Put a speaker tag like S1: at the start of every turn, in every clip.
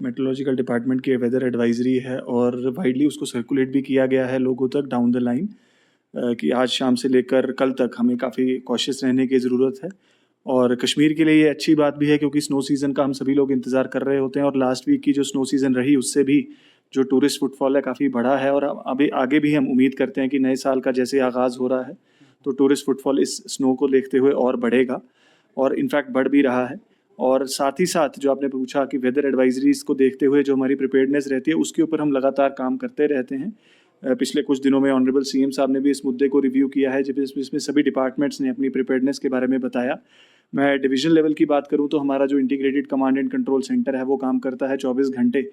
S1: Meteorological department की weather advisory है और वाइडली उसको सर्कुलेट भी किया गया है लोगों तक डाउन द लाइन कि आज शाम से लेकर कल तक हमें काफ़ी कॉशियस रहने की ज़रूरत है। और कश्मीर के लिए ये अच्छी बात भी है क्योंकि स्नो सीज़न का हम सभी लोग इंतज़ार कर रहे होते हैं और लास्ट वीक की जो स्नो सीज़न रही उससे भी जो टूरिस्ट फुटफॉल है काफ़ी बढ़ा है और अभी आगे भी हम उम्मीद करते हैं कि नए साल का जैसे आगाज़ हो रहा है तो टूरिस्ट फुटफॉल इस स्नो को देखते हुए और बढ़ेगा और इनफैक्ट बढ़ भी रहा है। और साथ ही साथ जो आपने पूछा कि वेदर एडवाइजरीज़ को देखते हुए जो हमारी प्रिपेयर्डनेस रहती है उसके ऊपर हम लगातार काम करते रहते हैं। पिछले कुछ दिनों में ऑनरेबल सीएम साहब ने भी इस मुद्दे को रिव्यू किया है जिसमें सभी डिपार्टमेंट्स ने अपनी प्रिपेयर्डनेस के बारे में बताया। मैं डिवीजन लेवल की बात करूं तो हमारा जो integrated command and control centre है वो काम करता है 24 घंटे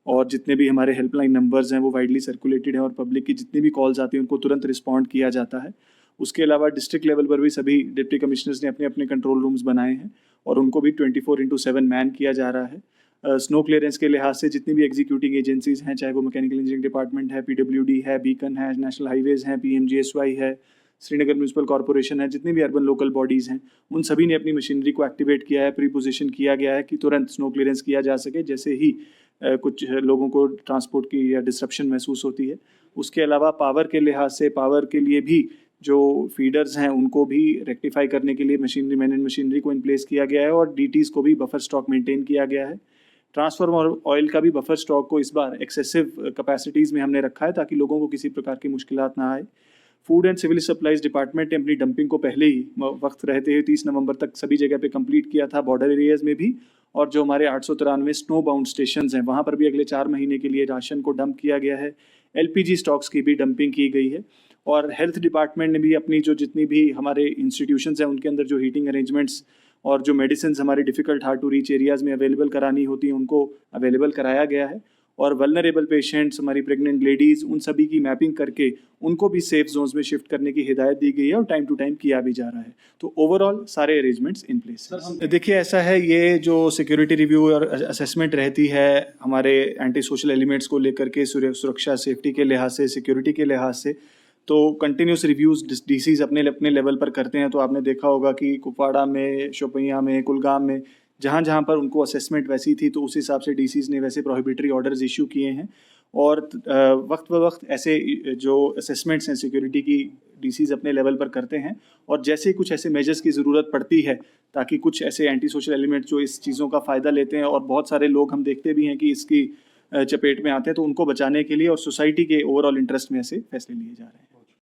S1: और जितने भी हमारे हेल्पलाइन नंबर्स हैं वो वाइडली सर्कुलेटेड हैं और पब्लिक की जितनी भी कॉल्स आती हैं उनको तुरंत रिस्पॉन्ड किया जाता है। उसके अलावा डिस्ट्रिक्ट लेवल पर भी सभी डिप्टी कमिश्नर्स ने अपने अपने कंट्रोल रूम्स बनाए हैं और उनको भी 24/7 मैन किया जा रहा है। स्नो क्लियरेंस के लिहाज से जितनी भी एग्जीक्यूटिंग एजेंसीज हैं चाहे वो मैकेनिकल इंजीनियरिंग डिपार्टमेंट है, पीडब्ल्यूडी है, बीकन है, नेशनल हाईवेज हैं, पीएमजीएसवाई है, श्रीनगर म्यूनसिपल कॉर्पोरेशन है, जितनी भी अर्बन लोकल बॉडीज़ हैं उन सभी ने अपनी मशीनरी को एक्टिवेट किया है, प्री पोजीशन किया गया है कि तुरंत स्नो क्लियरेंस किया जा सके जैसे ही कुछ लोगों को ट्रांसपोर्ट की या डिसरप्शन महसूस होती है। उसके अलावा पावर के लिहाज से पावर के लिए भी जो फीडर्स हैं उनको भी रेक्टिफाई करने के लिए मशीनरी मैनेज मशीनरी को इन प्लेस किया गया है और डीटीज़ को भी बफर स्टॉक मेंटेन किया गया है। ट्रांसफार्मर ऑयल का भी बफर स्टॉक को इस बार एक्सेसिव कैपेसिटीज़ में हमने रखा है ताकि लोगों को किसी प्रकार की मुश्किलात ना आए। Food and civil supplies department ने अपनी डंपिंग को पहले ही वक्त रहते हुए 30 नवंबर तक सभी जगह पे कंप्लीट किया था, बॉर्डर एरियाज में भी। और जो हमारे 893 स्नो बाउंड स्टेशन हैं वहाँ पर भी अगले 4 महीने के लिए राशन को डंप किया गया है। एलपीजी स्टॉक्स की भी डंपिंग की गई है और हेल्थ डिपार्टमेंट ने भी अपनी जो जितनी भी हमारे इंस्टीट्यूशंस हैं उनके अंदर जो हीटिंग अरेंजमेंट्स और जो मेडिसिन हमारे difficult hard to reach areas में अवेलेबल करानी होती हैं उनको अवेलेबल कराया गया है। और वल्नरेबल पेशेंट्स, हमारी प्रेग्नेंट लेडीज़, उन सभी की मैपिंग करके उनको भी सेफ जोन्स में शिफ्ट करने की हिदायत दी गई है और टाइम टू टाइम किया भी जा रहा है। तो ओवरऑल सारे अरेंजमेंट्स इन प्लेस हैं। देखिए ऐसा है, ये जो सिक्योरिटी रिव्यू और असेसमेंट रहती है हमारे एंटी सोशल एलिमेंट्स को लेकर के सुरक्षा सेफ्टी के लिहाज से, सिक्योरिटी के लिहाज से, तो कंटिन्यूस रिव्यूज़ डीसीज अपने अपने लेवल पर करते हैं। तो आपने देखा होगा कि कुपवाड़ा में, शोपियां में, कुलगाम में जहाँ जहाँ पर उनको असेसमेंट वैसी थी तो उस हिसाब से डीसीज ने वैसे प्रोहिबिटरी ऑर्डर्स इशू किए हैं। और वक्त ब वक्त ऐसे जो असेसमेंट्स हैं सिक्योरिटी की डीसीज अपने लेवल पर करते हैं और जैसे कुछ ऐसे मेजर्स की ज़रूरत पड़ती है ताकि कुछ ऐसे एंटी सोशल एलिमेंट जो इस चीज़ों का फ़ायदा लेते हैं और बहुत सारे लोग हम देखते भी हैं कि इसकी चपेट में आते हैं, तो उनको बचाने के लिए और सोसाइटी के ओवरऑल इंटरेस्ट में ऐसे फैसले लिए जा रहे हैं।